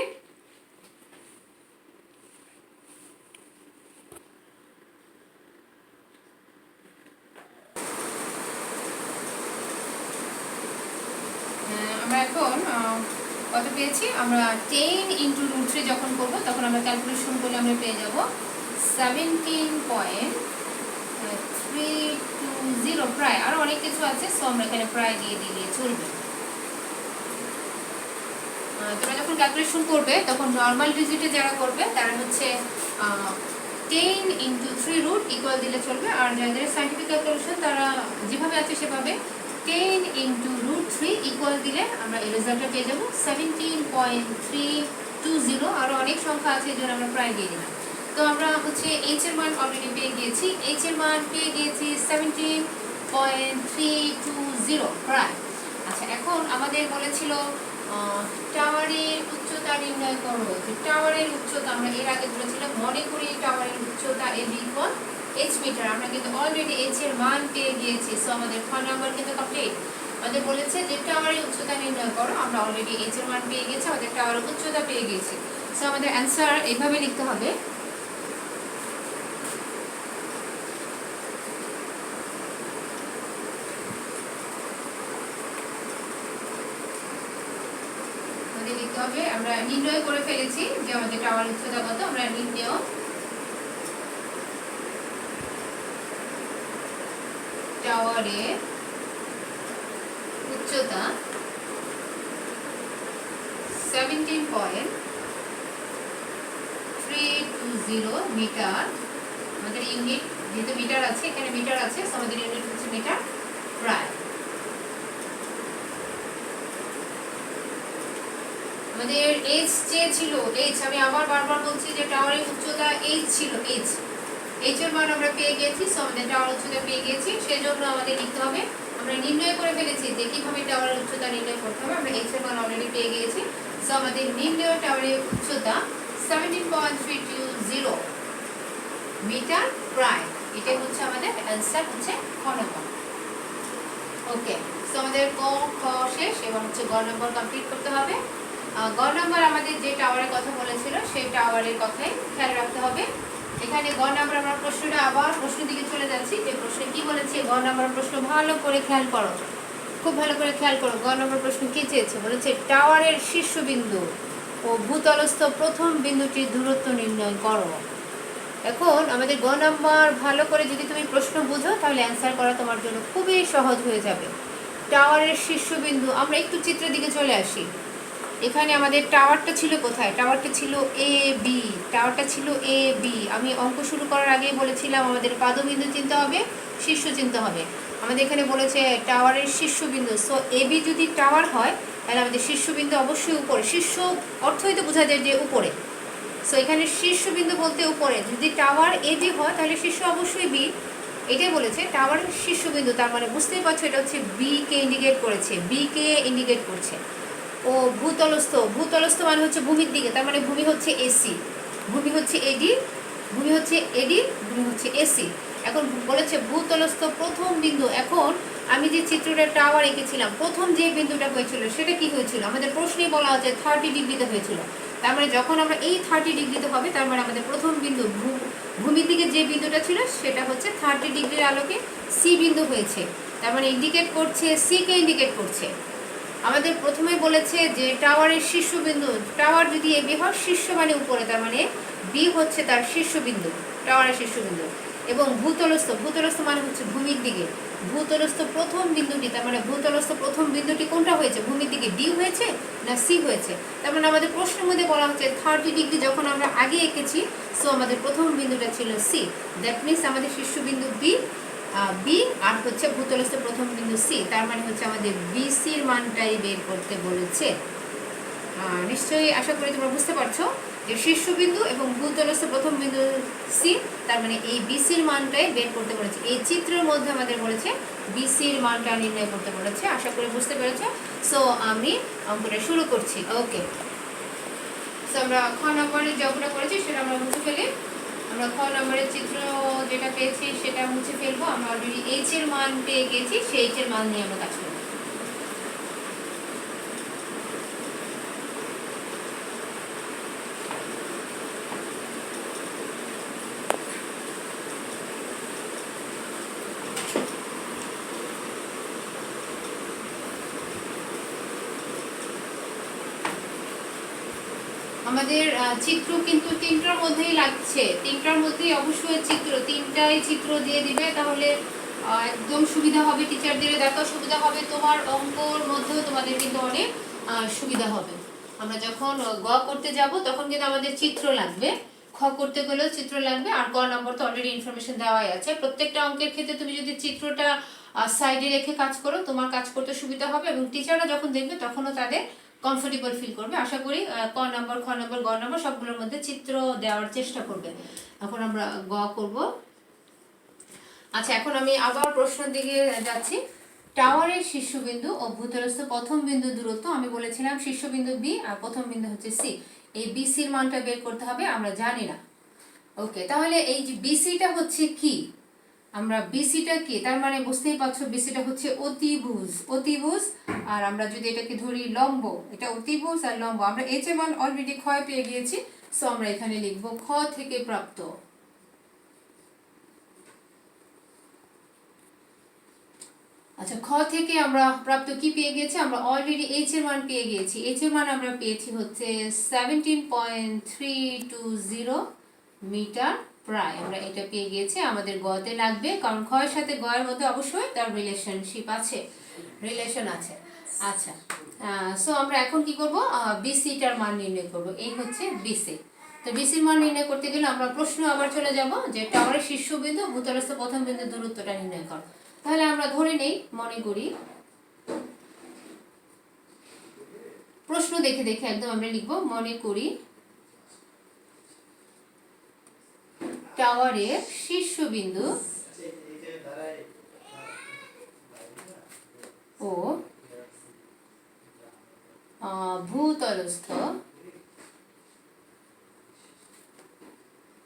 আমরা এখন কত পেয়েছি, আমরা 10 × √3 যখন করবো তখন আমরা ক্যালকুলেশন করলে আমরা পেয়ে যাব 17.320, প্রায় আরও অনেক কিছু আছে, সো আমরা এখানে প্রায় দিয়ে দিলে চলবে। তোমরা যখন ক্যালকুলেশন করবে তখন নর্মাল ডিজিটে যারা করবে তারা হচ্ছে 10 × 3 ইকুয়াল দিলে চলবে, আর যাদের সাইন্টিফিক ক্যালকুলেশন তারা যেভাবে আছে সেভাবে 10 × √3 ইকুয়াল দিলে আমরা এই রেজাল্টটা পেয়ে যাবো 17.320। আরও অনেক সংখ্যা আছে এই জন্য আমরা প্রায় দিয়ে দিলাম। তো আমরা হচ্ছে h এর মান অলরেডি পেয়ে গিয়েছি, h এর মান পেয়ে গিয়েছি 17.320 প্রায়। আচ্ছা, এখন আমাদের বলেছিল টাওয়ারের উচ্চতা নির্ণয় করো। টাওয়ারের উচ্চতা আমরা এর আগে বলেছিলাম, মনে করি টাওয়ারের উচ্চতা এর ইকুয়াল h মিটার। আমরা কিন্তু অলরেডি h এর মান পেয়ে গিয়েছি, সো আমাদের খ নাম্বার কিন্তু কমপ্লিট। আমাদের বলেছে যে টাওয়ারের উচ্চতা নির্ণয় করো, আমরা অলরেডি h এর মান পেয়ে গেছি, আমাদের টাওয়ারের উচ্চতা পেয়ে গেছি। সো আমাদের অ্যান্সার এইভাবে লিখতে হবে। লিখতে হবে আমরা নির্ণয় করে ফেলেছি যে আমাদের টাওয়ারের উচ্চতা কত, আমরা নির্ণয় টাওয়ারের উচ্চতা 17.320 মিটার। আমাদের ইউনিট যেহেতু মিটার আছে, এখানে মিটার আছে, আমাদের ইউনিট হচ্ছে মিটার প্রায়। আমাদের এইচ চেয়েছিল, এইচ আমি আবার বারবার বলছি যে টাওয়ারের উচ্চতা এইচ ছিল, এইচ এর মান আমরা পেয়ে গেছি। সো আমাদের টাওয়ার উচ্চতা পেয়ে গেছি, সেজন্য আমাদের লিখতে হবে, আমরা নির্ণয় করে ফেলেছি যে কিভাবে টাওয়ারের উচ্চতা নির্ণয় করতে হবে। আমরা এইচ এর মান অলরেডি পেয়ে গেছি। সো আমাদের নির্ণয় টাওয়ারের উচ্চতা 17.320 মিটার প্রায়। এটাই হচ্ছে আমাদের অ্যান্সার, হচ্ছে খ নম্বর। ওকে, সো আমাদের ক খ শেষ, এবার হচ্ছে গ নম্বর কমপ্লিট করতে হবে। গ নম্বর আমাদের যে টাওয়ারের কথা বলেছিল সেই টাওয়ারের কথাই খেয়াল রাখতে হবে। এখানে গ নম্বর আমরা প্রশ্নটা আবার প্রশ্ন দিকে চলে যাচ্ছি, যে প্রশ্নে কি বলেছে। গ নম্বর প্রশ্ন ভালো করে খেয়াল করো, খুব ভালো করে খেয়াল করো। গ নম্বর প্রশ্ন কি চেয়েছে, বলেছে টাওয়ারের শীর্ষবিন্দু ও ভূতলস্থ প্রথম বিন্দুটির দূরত্ব নির্ণয় করো। এখন আমাদের গ নম্বর ভালো করে যদি তুমি প্রশ্ন বুঝো, তাহলে অ্যান্সার করা তোমার জন্য খুবই সহজ হয়ে যাবে। টাওয়ারের শীর্ষবিন্দু, আমরা একটু চিত্রের দিকে চলে আসি। এখানে আমাদের টাওয়ারটা ছিল কোথায়, টাওয়ারটা ছিল এ বি, টাওয়ারটা ছিল এ বি। আমি অঙ্ক শুরু করার আগেই বলেছিলাম আমাদের পাদবিন্দু চিনতে হবে, শীর্ষ চিনতে হবে। আমাদের এখানে বলেছে টাওয়ারের শীর্ষবিন্দু। সো এ বি যদি টাওয়ার হয়, তাহলে আমাদের শীর্ষবিন্দু অবশ্যই উপরে। শীর্ষ অর্থই তো বোঝা যায় যে উপরে। সো এখানে শীর্ষবিন্দু বলতে উপরে। যদি টাওয়ার এ বি হয়, তাহলে শীর্ষ অবশ্যই বি। এটাই বলেছে টাওয়ারের শীর্ষবিন্দু, তার মানে বুঝতেই পারছো এটা হচ্ছে বি কে ইন্ডিকেট করেছে, বি কে ইন্ডিকেট করছে। ও ভূতলস্থ, ভূতলস্থ মানে হচ্ছে ভূমির দিকে, তার মানে ভূমি হচ্ছে এসি, ভূমি হচ্ছে এডি, ভূমি হচ্ছে এডি, ভূমি হচ্ছে এসি। এখন বলেছে ভূতলস্থ প্রথম বিন্দু। এখন আমি যে চিত্রটা টাওয়ার এঁকেছিলাম, প্রথম যে বিন্দুটা হয়েছিল সেটা কি হয়েছিল, আমাদের প্রশ্নেই বলা হচ্ছে 30 ডিগ্রিতে হয়েছিল। তার মানে যখন আমরা এই 30 ডিগ্রিতে হবে, তার মানে আমাদের প্রথম বিন্দু ভূমির দিকে যে বিন্দুটা ছিল সেটা হচ্ছে 30 ডিগ্রির আলোকে সি বিন্দু হয়েছে। তার মানে ইন্ডিকেট করছে, সি কে ইন্ডিকেট করছে। আমাদের প্রথমে বলেছে যে টাওয়ারের শীর্ষবিন্দু, টাওয়ার যদি এ বি হয়, শীর্ষ মানে উপরে, তার মানে বি হচ্ছে তার শীর্ষবিন্দু, টাওয়ারের শীর্ষবিন্দু। এবং ভূতলস্থ, ভূতলস্থ মানে হচ্ছে ভূমির দিকে, ভূতলস্থ প্রথম বিন্দুটি, তার মানে ভূতলস্থ প্রথম বিন্দুটি কোনটা হয়েছে, ভূমির দিকে, ডি হয়েছে না সি হয়েছে। তার মানে আমাদের প্রশ্নের মধ্যে বলা হচ্ছে 30 ডিগ্রি যখন আমরা আগে এঁকেছি, সো আমাদের প্রথম বিন্দুটা ছিল সি। দ্যাট মিনস আমাদের শীর্ষবিন্দু বি, বি আর হচ্ছে ভূতলস্থ প্রথম বিন্দু সি। তার মানে হচ্ছে আমাদের বিসির মানটাই বের করতে বলেছে। নিশ্চয়ই আশা করি তোমরা বুঝতে পারছো যে শীর্ষবিন্দু এবং ভূতলস্থ প্রথম বিন্দু সি, তার মানে এই বিসির মানটাই বের করতে বলেছে। এই চিত্রের মধ্যে আমাদের বলেছে বিসির মানটা নির্ণয় করতে বলেছে। আশা করি বুঝতে পেরেছো। সো আমি অঙ্কটা শুরু করছি। ওকে, সো আমরা খ নম্বরের যে অঙ্কটা করেছি সেটা আমরা মুছে ফেলি। আমরা খ নম্বরের চিত্র যেটা পেয়েছি সেটা মুছে ফেলবো। আমরা অলরেডি এইচ এর মান পেয়ে গেছি, সেই এইচ এর মান নিয়ে আমরা কাজ করবো। আমাদের চিত্র কিন্তু তিনটার মধ্যেই লাগছে, তিনটার মধ্যেই অবশ্যই চিত্র, তিনটাই চিত্র দিয়ে দিবে, তাহলে একদম সুবিধা হবে টিচারদের, দেখো সুবিধা হবে, তোমার অঙ্কর মধ্যেও তোমাদের কিন্তু অনেক সুবিধা হবে। আমরা যখন গ করতে যাব তখন কিন্তু আমাদের চিত্র লাগবে, খ করতে গেলেও চিত্র লাগবে, আর ক নম্বর তো অলরেডি ইনফরমেশন দেওয়াই আছে। প্রত্যেকটা অঙ্কের ক্ষেত্রে তুমি যদি চিত্রটা সাইডে রেখে কাজ করো, তোমার কাজ করতে সুবিধা হবে এবং টিচাররা যখন দেখবে তখনও তাদের কমফোর্টেবল ফিল করবে। আশা করি ক নম্বর, খ নম্বর, গ নম্বর সবগুলোর মধ্যে চিত্র দেওয়ার চেষ্টা করবে। এখন আমরা গ করব। আচ্ছা, এখন আমি আবার প্রশ্নের দিকে যাচ্ছি। টাওয়ারের শীর্ষবিন্দু ও ভূতলস্থ প্রথম বিন্দু দূরত্ব, আমি বলেছিলাম শীর্ষবিন্দু বি আর প্রথম বিন্দু হচ্ছে সি। এই বিসির মানটা বের করতে হবে, আমরা জানি না। ওকে, তাহলে এই যে বিসিটা হচ্ছে কি, আমরা বিসিটা কি, তার মানে বুঝতেই পারছো বিসিটা হচ্ছে অতিভুজ, অতিভুজ। আর আমরা যদি এটাকে ধরি লম্ব, এটা অতিভুজ আর লম্ব। আমরা এইচ এর মান অলরেডি ক্ষয় পেয়ে গিয়েছি, সো আমরা এখানে লিখব খ থেকে প্রাপ্ত। আচ্ছা, খ থেকে আমরা প্রাপ্ত কি পেয়ে গেছি, আমরা অলরেডি এইচ এর মান পেয়ে গিয়েছি। এইচ এর মান আমরা পেয়েছি হচ্ছে 17.320 মিটার প্রায়, আমরা এটা পেয়ে গিয়েছি। আমাদের গতে লাগবে, কারণ ক্ষয়ের সাথে গয়ের মধ্যে অবশ্যই তার রিলেশন আছে। আচ্ছা, সো আমরা এখন কি করব, বিসিটার মান নির্ণয় করব। এই হচ্ছে বিসি। তো বিসির মান নির্ণয় করতে গেলে আমরা প্রশ্ন আবার চলে যাব যে টাওয়ারের শীর্ষবিন্দু ভূতলস্থ প্রথম বিন্দুর দূরত্বটা নির্ণয় কর। তাহলে আমরা ধরে নেই, মনে করি প্রশ্ন দেখে দেখে একদম আমরা লিখব, মনে করি টাওয়ারের শীর্ষবিন্দু ও ভূতলস্থ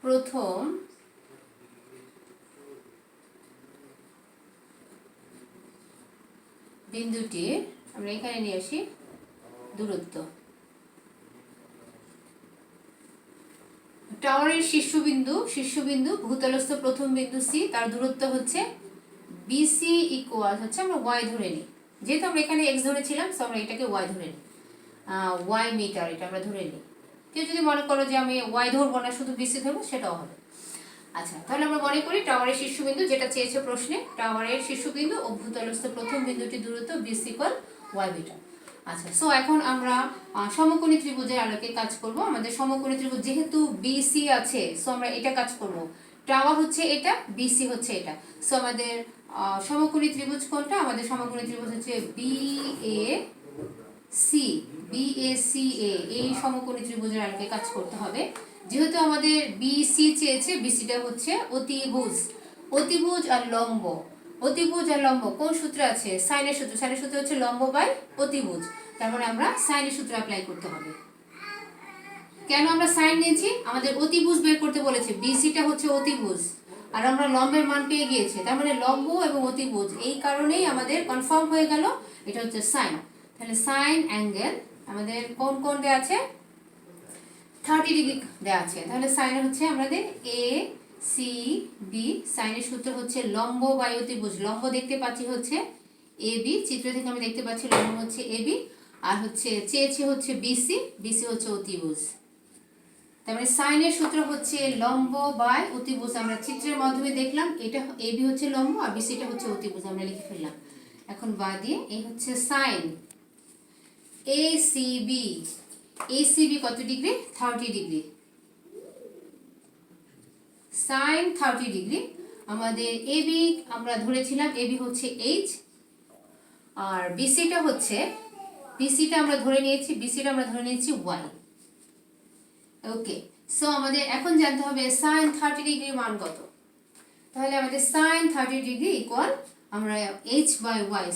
প্রথম বিন্দুটির, আমরা এখানে নিয়ে আসি, দূরত্ব। টাওয়ারের শীর্ষবিন্দু ভূতলস্থ প্রথম বিন্দু সি, তার দূরত্ব হচ্ছে বিসি ইকুয়াল হচ্ছে, আমরা ওয়াই ধরে নিই, যেহেতু আমরা এখানে এক্স ধরেছিলাম সো আমরা এটাকে ওয়াই ধরে নিই, ওয়াই মিটার এটা আমরা ধরে নিই। কেউ যদি মনে করো যে আমি ওয়াই ধরবো না শুধু বিসি ধরবো, সেটাও হবে। আচ্ছা, তাহলে আমরা মনে করি টাওয়ারের শীর্ষবিন্দু, যেটা চেয়েছে প্রশ্নে, টাওয়ারের শীর্ষবিন্দু ও ভূতলস্থ প্রথম বিন্দুটির দূরত্ব বিসি ইকুয়াল ওয়াই মিটার। আচ্ছা, সো এখন আমরা সমকোণী ত্রিভুজের আলোকে কাজ করব। আমাদের সমকোণী ত্রিভুজ যেহেতু বিসি আছে, সো আমরা এটা কাজ করব। টাওয়ার হচ্ছে এটা, বিসি হচ্ছে এটা, সো আমাদের সমকোণী ত্রিভুজ কোনটা? আমাদের সমকোণী ত্রিভুজ হচ্ছে বিএসিএ, এই সমকোণী ত্রিভুজের আলোকে কাজ করতে হবে। যেহেতু আমাদের বিসি চেয়েছে, বিসিটা হচ্ছে অতিভুজ আর লম্ব। অতিভুজ আর লম্ব কোন সূত্রে আছে? সাইনের সূত্র। সাইনের সূত্র হচ্ছে লম্ব বাই অতিভুজ, তার মানে আমরা সাইনের সূত্র অ্যাপ্লাই করতে হবে। কেন আমরা সাইন নিয়েছি? আমাদের অতিভুজ বের করতে বলেছে, বিসিটা হচ্ছে অতিভুজ আর আমরা লম্বের মান পেয়ে গিয়েছি, তার মানে লম্ব এবং অতিভুজ, এই কারণেই আমাদের কনফার্ম হয়ে গেল এটা হচ্ছে সাইন। তাহলে সাইন অ্যাঙ্গেল আমাদের কোন কোন দেওয়া আছে? 30 ডিগ্রি দেওয়া আছে। তাহলে সাইনের হচ্ছে আমাদের এ সি বি, সাইনের সূত্র হচ্ছে লম্ব বাই অতিভুজ। লম্ব দেখতে পাচ্ছি হচ্ছে এ বি, চিত্র থেকে আমি দেখতে পাচ্ছি লম্ব হচ্ছে এ বি, আর হচ্ছে চেয়েছে হচ্ছে বিসি, বিসি হচ্ছে অতিভুজ। তারপরে সাইনের সূত্র হচ্ছে লম্ব বাই অতিভুজ, আমরা চিত্রের মাধ্যমে দেখলাম এটা এ বি হচ্ছে লম্ব আর বিসিটা হচ্ছে অতিভুজ, আমরা লিখে ফেললাম। এখন বা দিয়ে এই হচ্ছে সাইন এসিবি, এসিবি কত ডিগ্রি? 30 ডিগ্রি। Sine 30 degree. আমাদের এবি আমরা ধরেছিলাম এবি হচ্ছে এইচ, আর বিসিটা হচ্ছে, বিসিটা আমরা ধরে নিয়েছি ওয়াই। ওকে, সো আমাদের এখন জানতে হবে সাইন 30 ডিগ্রির মান কত। তাহলে আমাদের সাইন 30 ডিগ্রি ইকুয়াল আমরা এইচ বাই ওয়াই।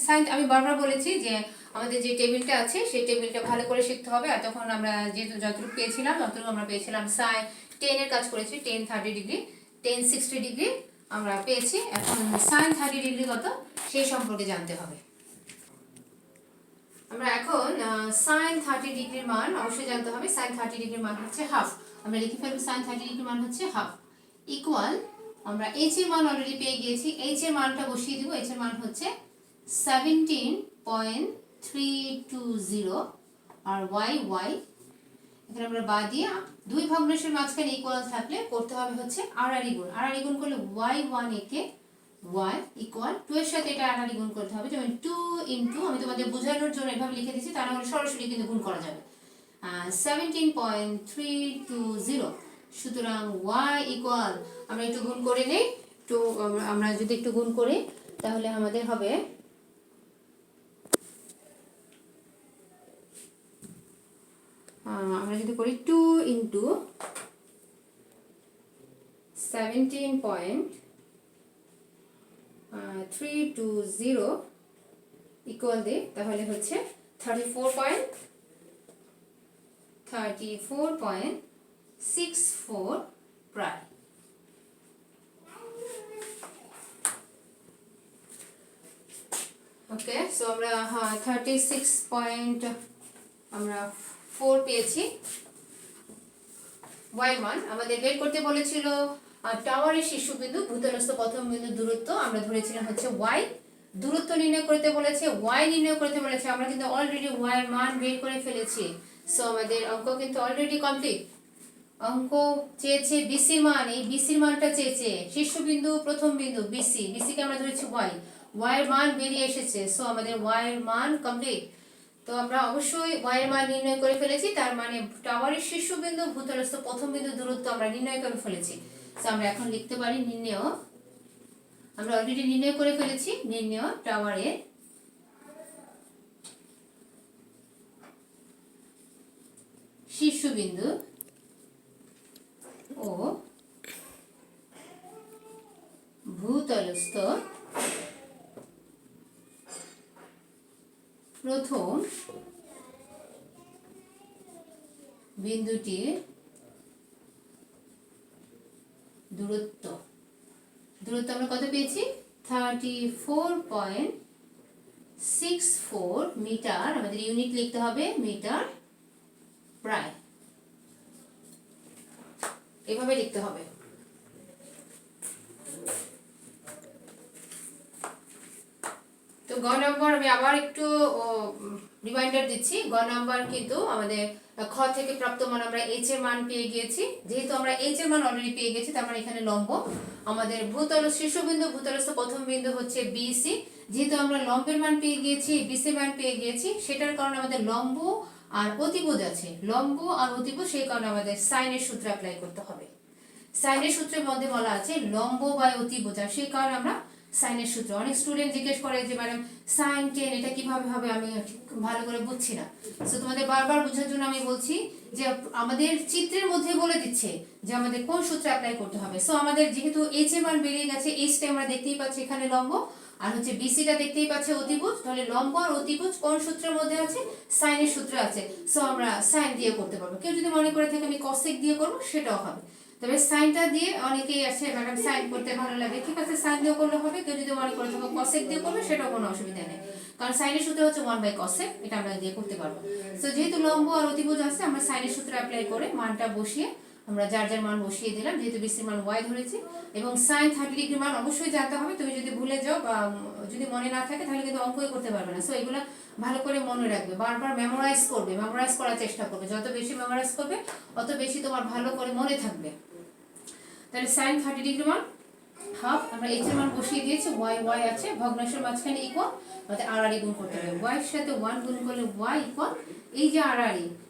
সাইন আমি বারবার বলেছি যে আমাদের যে টেবিলটা আছে সেই টেবিলটা ভালো করে শিখতে হবে। আর তখন আমরা যেহেতু যতটুকু পেয়েছিলাম আমরা পেয়েছিলাম সাইন 10 এর কাজ করেছি, 10 30 ডিগ্রি, 10 60 ডিগ্রি আমরা পেয়েছি। এখন সাইন 30 ডিগ্রি কত সেই সম্পর্কে জানতে হবে। আমরা এখন সাইন 30 ডিগ্রির মান অবশ্যই জানতে হবে। সাইন 30 ডিগ্রির মান হচ্ছে হাফ, আমরা লিখে ফেলবো সাইন 30 ডিগ্রির মান হচ্ছে হাফ ইকুয়াল, আমরা এইচ এর মান অলরেডি পেয়ে গিয়েছি, এইচ এর মানটা বসিয়ে দিব। এইচ এর মান হচ্ছে 17.320 আর ওয়াই এখানে আমরা বাদ দিয়ে দুই ভগ্নাংশের মাঝখানে ইকুয়াল থাকলে করতে হবে হচ্ছে আড়াআড়ি গুণ। আড়াআড়ি গুণ করলে y1 একে y ইকুয়াল 2 এর সাথে এটা আড়াআড়ি গুণ করতে হবে, যেমন 2 ইনটু, আমি তোমাদের বোঝানোর জন্য এভাবে লিখে দিচ্ছি, তার মানে সরাসরি কিন্তু গুণ করা যাবে 17.320। সুতরাং y ইকুয়াল, আমরা একটু গুণ করে নেই, তো আমরা যদি একটু গুণ করি তাহলে আমাদের হবে আমরা যদি করি 2 ইন্টু 17.320 ইকুয়াল দিয়ে তাহলে হচ্ছে 34.64 প্রায়। ওকে, সো আমরা 36.4 পেয়েছি ওয়াই মান। আমাদের বের করতে বলেছিল টাওয়ারের শীর্ষবিন্দু ভূতলস্থ প্রথম বিন্দুর দূরত্ব, আমরা ধরেছিলাম হচ্ছে ওয়াই। দূরত্ব নির্ণয় করতে বলেছে, ওয়াই নির্ণয় করতে বলেছে, আমরা কিন্তু অলরেডি ওয়াই এর মান বের করে ফেলেছি। সো আমাদের অঙ্ক কিন্তু অলরেডি কমপ্লিট। অঙ্ক চেয়েছে বিসির মান, এই বিসির মানটা চেয়েছে শীর্ষবিন্দু প্রথম বিন্দু বিসি, বিসিকে আমরা ধরেছি ওয়াই, y এর মান বেরিয়ে এসেছে। সো আমাদের y এর মান কমপ্লিট। তো আমরা অবশ্যই y এর মান নির্ণয় করে ফেলেছি, তার মানে টাওয়ারের শীর্ষবিন্দু ভূতলস্থ প্রথম বিন্দু দূরত্ব আমরা নির্ণয় করে ফেলেছি। সো আমরা এখন লিখতে পারি নির্ণেয়, আমরা অলরেডি নির্ণয় করে ফেলেছি, নির্ণেয় টাওয়ারের শীর্ষবিন্দু ও ভূতলস্থ প্রথম বিন্দুটির দূরত্ব আমরা কত পেয়েছি? 34.64 মিটার। আমাদের ইউনিট লিখতে হবে মিটার প্রায়, এভাবে লিখতে হবে। তো গ নম্বর আমি আবার একটু রিমাইন্ডার দিচ্ছি। গ নম্বর কিন্তু আমাদের খ থেকে প্রাপ্ত মান আমরা এইচ এর মান পেয়ে গিয়েছি। যেহেতু আমরা এইচ এর মান অলরেডি পেয়ে গেছি, তার মানে এখানে লম্ব আমাদের শীর্ষবিন্দু ভূতলস্থ প্রথম বিন্দু হচ্ছে বিসি। যেহেতু আমরা লম্বের মান পেয়ে গিয়েছি, বিসি মান পেয়ে গিয়েছি, সেটার কারণে আমাদের লম্ব আর অতিভুজ আছে, লম্ব আর অতিভুজ, সেই কারণে আমাদের সাইনের সূত্র অ্যাপ্লাই করতে হবে। সাইনের সূত্রের মধ্যে বলা আছে লম্ব বাই অতিভুজ, আর সেই কারণে আমরা সাইনের সূত্র। অনেক স্টুডেন্ট জিজ্ঞেস করে যে ম্যাডাম সাইন টেন এটা কিভাবে হবে, আমি ভালো করে বুঝছি না। সো তোমাদের বারবার বোঝার জন্য আমি বলছি যে আমাদের চিত্রের মধ্যে বলে দিচ্ছে যে আমাদের কোন সূত্র অ্যাপ্লাই করতে হবে। সো আমাদের যেহেতু এইচ এর মান বেরিয়ে গেছে, এইচটা আমরা দেখতেই পাচ্ছি এখানে লম্ব, আর হচ্ছে বিসিটা দেখতেই পাচ্ছি অতিভুজ, তাহলে লম্ব আর অতিভুজ কোন সূত্রের মধ্যে আছে? সাইনের সূত্র আছে। সো আমরা সাইন দিয়ে করতে পারবো। কেউ যদি মনে করে থাকে আমি কসেক দিয়ে করবো, সেটাও হবে। তবে সাইনটা দিয়ে অনেকেই আছে ম্যাডাম সাইন করতে ভালো লাগে, ঠিক আছে সাইন দিয়ে করলে হবে। কেউ যদি মনে করে থাকো কসেক দিয়ে করবে, সেটাও কোনো অসুবিধা নেই, কারণ সাইনের সূত্র হচ্ছে 1/cosec, এটা আমরা দিয়ে করতে পারবো। সো যেহেতু লম্ব আর অতিভুজ আছে, আমরা সাইনের সূত্র অ্যাপ্লাই করে মানটা বসিয়ে আমরা যার যার মান বসিয়ে দিলাম। যেহেতু বিসির মান y ধরেছি, এবং সাইন 30 ডিগ্রি মান অবশ্যই জানতে হবে। তুমি যদি ভুলে যাও বা যদি মনে না থাকে, তাহলে কিন্তু অঙ্কই করতে পারবে না। সো এগুলো ভালো করে মনে রাখবে, বারবার মেমোরাইজ করবে, মেমোরাইজ করার চেষ্টা করবে। যত বেশি মেমোরাইজ করবে, অত বেশি তোমার ভালো করে মনে থাকবে। তাহলে sin 30 ডিগ্রি মান হাফ, আমরা h এর মান বসিয়ে দিয়েছি, y আছে, ভগ্নাংশের মাঝখানে ইকুয়াল, আমাদের r গুণ করতে হবে। y এর সাথে 1 গুণ করলে y ইকুয়াল এই যে r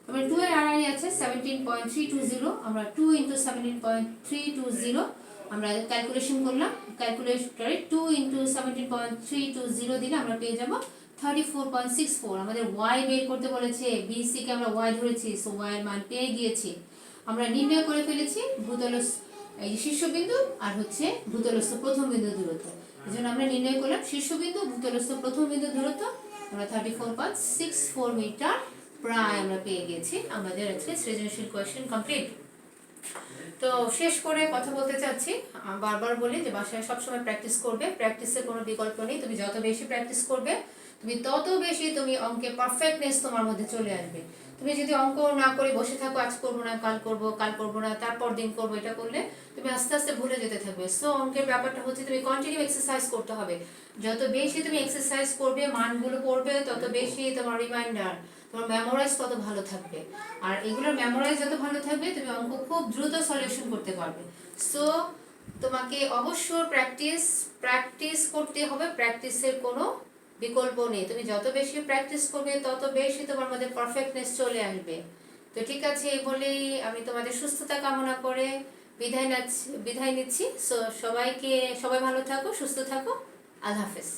তাহলে 2 এর r আছে 17.320, আমরা 2 * 17.320 আমরা ক্যালকুলেশন করলাম। ক্যালকুলেটরে 2 * 17.320 দিলে আমরা পেয়ে যাব 34.64। আমাদের y বের করতে বলেছে, BC কে আমরা y ধরেছি, সো y এর মান পেয়ে গিয়েছি। আমরা নির্ণয় করে ফেলেছি ভূতলস্থ এই যে শীর্ষবিন্দু আর হচ্ছে ভূতলস্থ প্রথম বিন্দু দূরত্ব। এজন্য আমরা নির্ণয় করলাম শীর্ষবিন্দু ভূতলস্থ প্রথম বিন্দু দূরত্ব আমরা 34.64 মিটার প্রায় আমরা পেয়ে গেছি। আমাদের আজকে সৃজনশীল কোয়েশ্চেন কমপ্লিট। তো শেষ করে কথা বলতে চাচ্ছি, বারবার বলি যে বাসায় সবসময় প্র্যাকটিস করবে, প্র্যাকটিসের কোনো বিকল্প নেই। তুমি যত বেশি প্র্যাকটিস করবে, তুমি তত বেশি তুমি অঙ্কে পারফেক্টনেস তোমার মধ্যে চলে আসবে। তুমি যদি অঙ্ক না করে বসে থাকো, আজ করবো না, কাল করবো না, তারপর দিন করবো, এটা করলে তুমি আস্তে আস্তে ভুলে যেতে থাকবে। সো অঙ্কের ব্যাপারটা হচ্ছে তুমি কন্টিনিউ এক্সারসাইজ করতে হবে। যত বেশি তুমি এক্সারসাইজ করবে, মানগুলো পড়বে, তত বেশি তোমার রিমাইন্ডার, তোমার মেমোরাইজ তত ভালো থাকবে। আর এগুলোর মেমোরাইজ যত ভালো থাকবে, তুমি অঙ্ক খুব দ্রুত সলিউশন করতে পারবে। সো তোমাকে অবশ্যই প্র্যাকটিস করতে হবে, প্র্যাকটিসের কোনো বিকল্প নেই। তুমি যত বেশি প্র্যাকটিস করবে, তত বেশি তোমার মধ্যে পারফেক্টনেস চলে আসবে। তো ঠিক আছে, এই বলেই আমি তোমাদের সুস্থতা কামনা করে বিদায় নিচ্ছি। সো সবাই ভালো থাকো, সুস্থ থাকো, আল্লাহ হাফেজ।